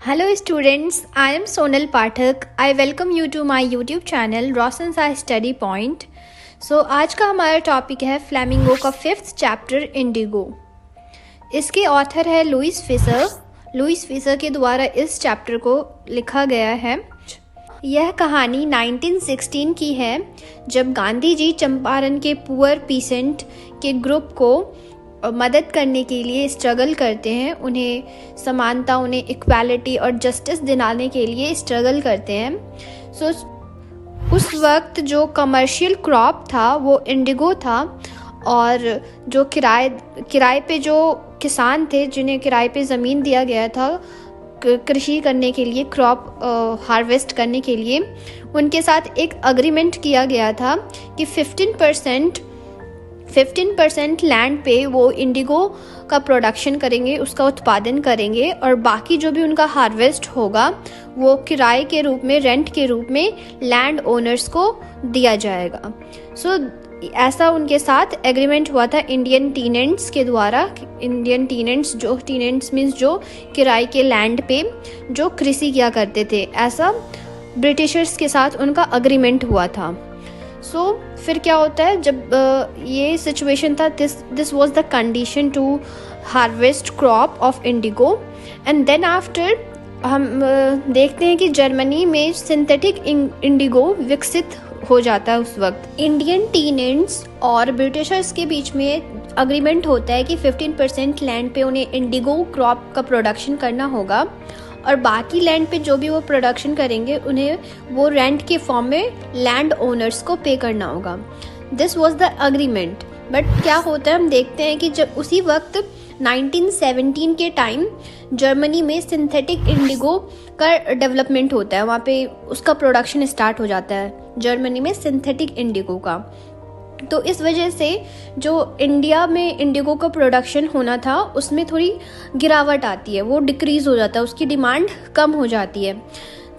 Hello students, I am Sonal Pathak. I welcome you to my YouTube channel Roshan Sai Study Point. So आज का हमारा topic है flamingo का 5th chapter Indigo. इसके author है Louis Fisher. Louis Fisher के द्वारा इस चैप्टर को लिखा गया है। यह कहानी 1916 की है, जब गांधी जी चंपारण के पुअर पीसेंट के ग्रुप को मदद करने के लिए स्ट्रगल करते हैं। उन्हें समानता, उन्हें इक्वालिटी और जस्टिस दिलाने के लिए स्ट्रगल करते हैं। सो उस वक्त जो कमर्शियल क्रॉप था वो इंडिगो था, और जो किराए पे जो किसान थे, जिन्हें किराए पे ज़मीन दिया गया था कृषि करने के लिए, क्रॉप हार्वेस्ट करने के लिए, उनके साथ एक अग्रीमेंट किया गया था कि 15% लैंड पे वो इंडिगो का प्रोडक्शन करेंगे, उसका उत्पादन करेंगे, और बाकी जो भी उनका हार्वेस्ट होगा वो किराए के रूप में, रेंट के रूप में लैंड ओनर्स को दिया जाएगा। सो ऐसा उनके साथ एग्रीमेंट हुआ था इंडियन टीनेंट्स के द्वारा। इंडियन टीनेंट्स मीन्स जो किराए के लैंड पे जो कृषि किया करते थे, ऐसा ब्रिटिशर्स के साथ उनका अग्रीमेंट हुआ था। फिर क्या होता है, जब ये सिचुएशन था, this was the condition to harvest crop of indigo. And then after हम देखते हैं कि जर्मनी में सिंथेटिक इंडिगो विकसित हो जाता है। उस वक्त इंडियन टीनेंट्स और ब्रिटिशर्स के बीच में अग्रीमेंट होता है कि 15% लैंड पे उन्हें इंडिगो क्रॉप का प्रोडक्शन करना होगा, और बाकी लैंड पे जो भी वो प्रोडक्शन करेंगे उन्हें वो रेंट के फॉर्म में लैंड ओनर्स को पे करना होगा। This was the agreement. But क्या होता है, हम देखते हैं कि जब उसी वक्त 1917 के टाइम जर्मनी में सिंथेटिक इंडिगो का डेवलपमेंट होता है। वहाँ पे उसका प्रोडक्शन स्टार्ट हो जाता है जर्मनी में सिंथेटिक इंडिगो का। तो इस वजह से जो इंडिया में इंडिगो का प्रोडक्शन होना था उसमें थोड़ी गिरावट आती है, वो डिक्रीज़ हो जाता है, उसकी डिमांड कम हो जाती है।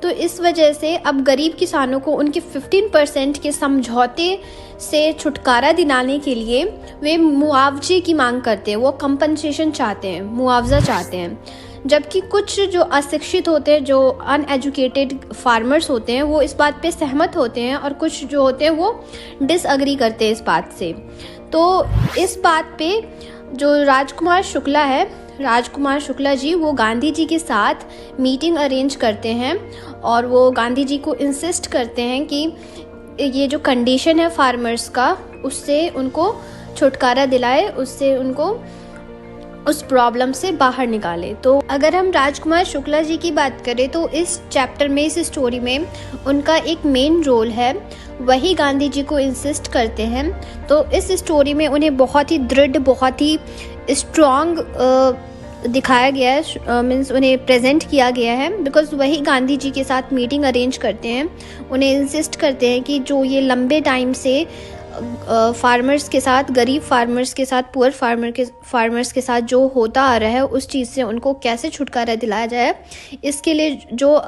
तो इस वजह से अब गरीब किसानों को उनके 15% के समझौते से छुटकारा दिलाने के लिए वे मुआवजे की मांग करते हैं, वो कंपनसेशन चाहते हैं, मुआवजा चाहते हैं। जबकि कुछ जो अशिक्षित होते हैं, जो अनएजुकेटेड फार्मर्स होते हैं, वो इस बात पे सहमत होते हैं, और कुछ जो होते हैं वो डिसअग्री करते हैं इस बात से। तो इस बात पे जो राजकुमार शुक्ला जी वो गांधी जी के साथ मीटिंग अरेंज करते हैं, और वो गांधी जी को इंसिस्ट करते हैं कि ये जो कंडीशन है फार्मर्स का, उससे उनको छुटकारा दिलाए, उससे उनको उस प्रॉब्लम से बाहर निकाले। तो अगर हम राजकुमार शुक्ला जी की बात करें तो इस चैप्टर में, इस स्टोरी में उनका एक मेन रोल है। वही गांधी जी को इंसिस्ट करते हैं। तो इस स्टोरी में उन्हें बहुत ही दृढ़, बहुत ही स्ट्रॉन्ग दिखाया गया है, मीन्स उन्हें प्रेजेंट किया गया है, बिकॉज वही गांधी जी के साथ मीटिंग अरेंज करते हैं। उन्हें इंसिस्ट करते हैं कि जो ये लंबे टाइम से फार्मर्स के साथ, गरीब फार्मर्स के साथ, पुअर फार्मर्स के साथ जो होता आ रहा है, उस चीज़ से उनको कैसे छुटकारा दिलाया जाए। इसके लिए जो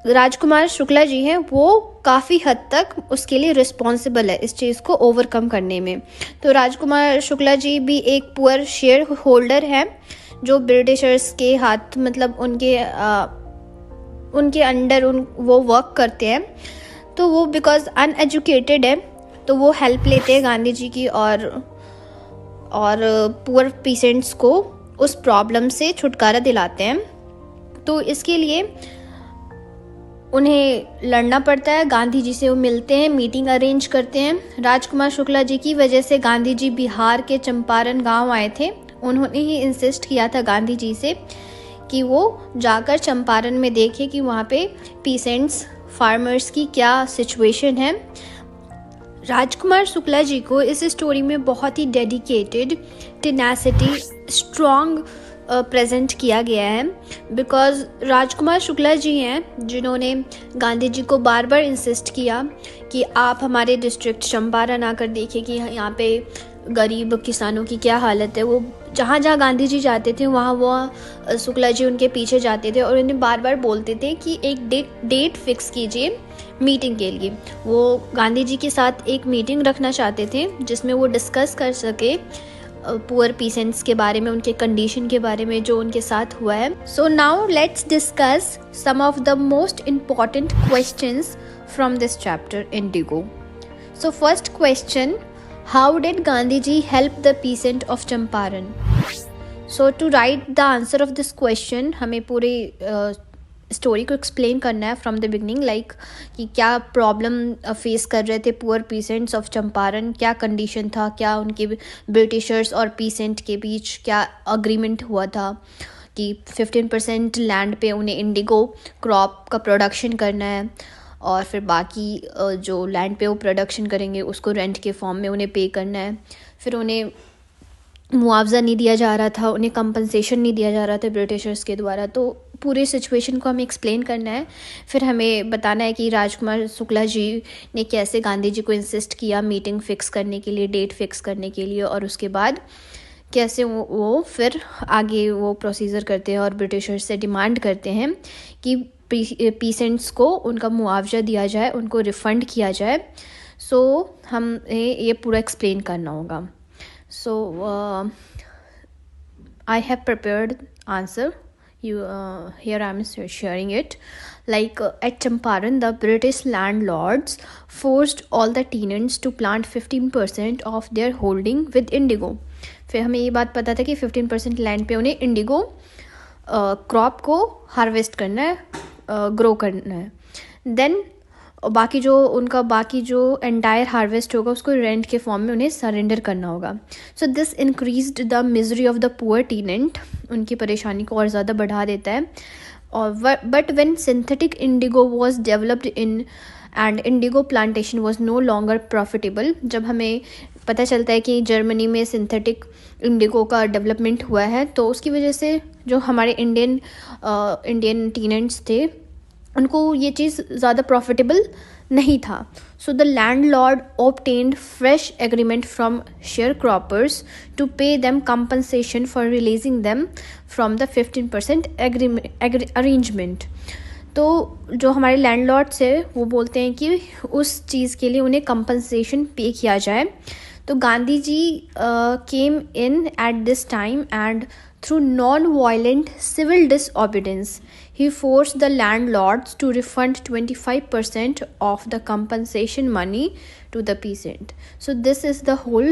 राजकुमार शुक्ला जी हैं वो काफ़ी हद तक उसके लिए रिस्पॉन्सिबल है, इस चीज़ को ओवरकम करने में। तो राजकुमार शुक्ला जी भी एक पुअर शेयर होल्डर हैं, जो ब्रिटिशर्स के हाथ, मतलब उनके अंडर वो वर्क करते हैं। तो वो बिकॉज अनएजुकेटेड है, तो वो हेल्प लेते हैं गांधी जी की, और पुअर पीसेंट्स को उस प्रॉब्लम से छुटकारा दिलाते हैं। तो इसके लिए उन्हें लड़ना पड़ता है। गांधी जी से वो मिलते हैं, मीटिंग अरेंज करते हैं। राजकुमार शुक्ला जी की वजह से गांधी जी बिहार के चंपारण गांव आए थे। उन्होंने ही इंसिस्ट किया था गांधी जी से कि वो जाकर चंपारण में देखें कि वहाँ पे पीसेंट्स, फार्मर्स की क्या सिचुएशन है। राजकुमार शुक्ला जी को इस स्टोरी में बहुत ही डेडिकेटेड, टेनासिटी, स्ट्रॉन्ग प्रेजेंट किया गया है, बिकॉज राजकुमार शुक्ला जी हैं जिन्होंने गांधी जी को बार बार इंसिस्ट किया कि आप हमारे डिस्ट्रिक्ट चंपारण आकर देखें कि यहाँ पे गरीब किसानों की क्या हालत है। वो जहाँ जहाँ गांधी जी जाते थे वहाँ वो शुक्ला जी उनके पीछे जाते थे, और उन्हें बार बार बोलते थे कि एक डेट फिक्स कीजिए मीटिंग के लिए। वो गांधी जी के साथ एक मीटिंग रखना चाहते थे जिसमें वो डिस्कस कर सके पुअर पीसेंट्स के बारे में, उनके कंडीशन के बारे में जो उनके साथ हुआ है. So now let's discuss some of the most important questions from this chapter indigo. So first question, how did Gandhi ji help the peasant of Champaran? So to write the answer of this question हमें पूरे story को explain करना है from the beginning, like कि क्या problem face कर रहे थे पुअर पीसेंट्स ऑफ चंपारण, क्या कंडीशन था, क्या उनके ब्रिटिशर्स और पीसेंट के बीच क्या अग्रीमेंट हुआ था कि 15% लैंड पे उन्हें इंडिगो क्रॉप का प्रोडक्शन करना है और फिर बाकी जो लैंड पे वो प्रोडक्शन करेंगे उसको रेंट के फॉर्म में उन्हें पे करना है. फिर उन्हें मुआवजा नहीं दिया जा रहा था, उन्हें कंपनसेशन नहीं दिया जा रहा था ब्रिटिशर्स के द्वारा. तो पूरे सिचुएशन को हमें एक्सप्लेन करना है. फिर हमें बताना है कि राजकुमार शुक्ला जी ने कैसे गांधी जी को इंसिस्ट किया मीटिंग फिक्स करने के लिए, डेट फिक्स करने के लिए, और उसके बाद कैसे वो फिर आगे वो प्रोसीजर करते हैं और ब्रिटिशर्स से डिमांड करते हैं कि पीसेंट्स को उनका मुआवजा दिया जाए, उनको रिफ़ंड किया जाए. सो हमें ये पूरा एक्सप्लेन करना होगा. So I have prepared answer. Here I am sharing it. Like at Champaran, the British landlords forced all the tenants to plant 15% of their holding with indigo. फिर हमें ये बात पता था कि 15% लैंड पे उन्हें इंडिगो क्रॉप को हार्वेस्ट करना है, ग्रो करना है. देन बाकी जो एंटायर हार्वेस्ट होगा उसको रेंट के फॉर्म में उन्हें सरेंडर करना होगा. So this increased the misery of the poor tenant, उनकी परेशानी को और ज़्यादा बढ़ा देता है. और but when synthetic indigo was developed in and indigo plantation was no longer profitable, जब हमें पता चलता है कि जर्मनी में सिंथेटिक इंडिगो का डेवलपमेंट हुआ है तो उसकी वजह से जो हमारे इंडियन टेनेंट्स थे उनको ये चीज़ ज़्यादा प्रॉफिटेबल नहीं था. So the landlord obtained fresh agreement from sharecroppers to pay them compensation for releasing them from the 15% arrangement. तो जो हमारे लैंडलॉर्ड्स है वो बोलते हैं कि उस चीज़ के लिए उन्हें कंपनसेशन पे किया जाए. तो Gandhi ji came in at this time and through non-violent civil disobedience, he forced the landlords to refund 25% of the compensation money to the peasant. So this is the whole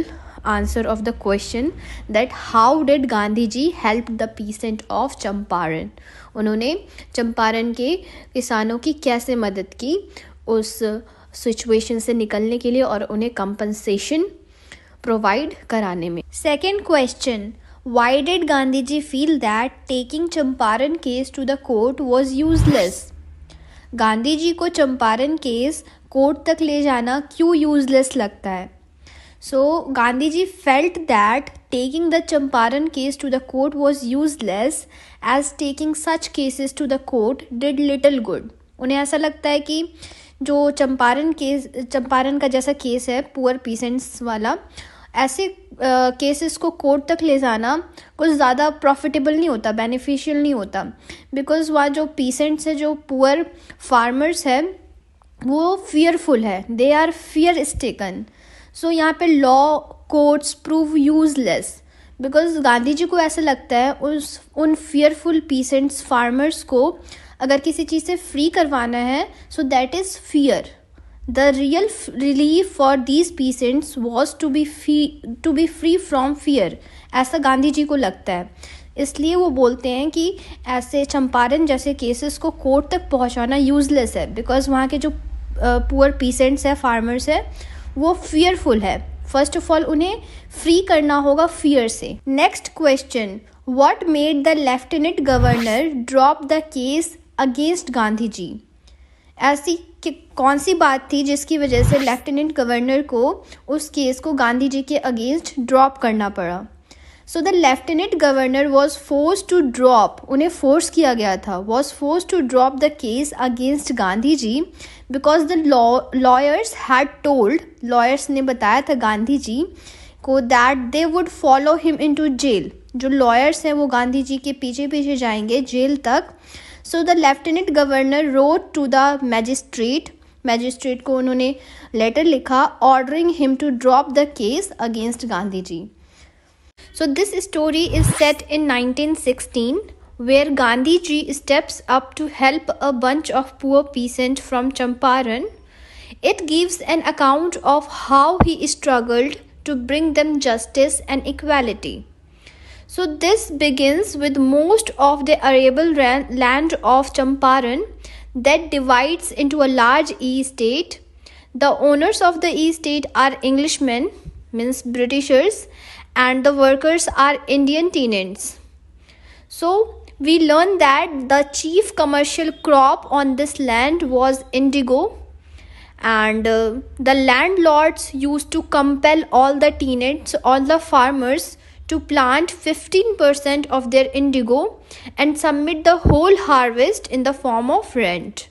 answer of the question that how did Gandhi ji help the peasant of Champaran? उन्होंने चंपारण के किसानों की कैसे मदद की उस situation से निकलने के लिए और उन्हें कंपनसेशन प्रोवाइड कराने में. Second question, why did Gandhi ji feel that taking Champaran case to the court was useless? Gandhi जी को चंपारण केस कोर्ट तक ले जाना क्यों यूजलेस लगता है? So Gandhi ji felt that taking the Champaran case to the court was useless as taking such cases to the court did little good. उन्हें ऐसा लगता है कि जो चंपारण का जैसा केस है पुअर पीसेंट्स वाला, ऐसे केसेस को कोर्ट तक ले जाना कुछ ज़्यादा प्रॉफिटेबल नहीं होता, बेनिफिशियल नहीं होता, बिकॉज वहाँ जो पीसेंट्स है, जो पुअर फार्मर्स है, वो फियरफुल है, दे आर फियर स्टेकन. सो यहाँ पे law courts prove useless because Gandhi जी को ऐसा लगता है उन फियरफुल पीसेंट्स फार्मर्स को अगर किसी चीज़ से फ्री करवाना है, so that is fear. The real relief for these peasants was to be free from fear. ऐसा गांधी जी को लगता है. इसलिए वो बोलते हैं कि ऐसे चंपारण जैसे केसेस को कोर्ट तक पहुंचाना यूजलेस है बिकॉज वहाँ के जो पुअर पीसेंट्स है, फार्मर्स है, वो फियरफुल है. फर्स्ट ऑफ ऑल उन्हें फ्री करना होगा फियर से. Next question, what made the lieutenant governor drop the case against Gandhi ji? ऐसी कि कौन सी बात थी जिसकी वजह से लेफ्टिनेंट गवर्नर को उस केस को गांधी जी के अगेंस्ट ड्रॉप करना पड़ा? So the lieutenant governor was force to drop, उन्हें फोर्स किया गया था, was force to drop the case against Gandhi ji because the lawyers had told, lawyers ने बताया था गांधी जी को that they would follow him into jail. जो लॉयर्स हैं वो गांधी जी के पीछे पीछे जाएंगे जेल तक. So the lieutenant governor wrote to the magistrate को उन्होंने लेटर लिखा ordering him to drop the case against Gandhi ji. So this story is set in 1916, where Gandhi ji steps up to help a bunch of poor peasants from Champaran. It gives an account of how he struggled to bring them justice and equality. So this begins with most of the arable land of Champaran that divides into a large estate. The owners of the estate are Englishmen, means Britishers, and the workers are Indian tenants. So we learn that the chief commercial crop on this land was indigo, and the landlords used to compel all the tenants, all the farmers, to plant 15% of their indigo and submit the whole harvest in the form of rent.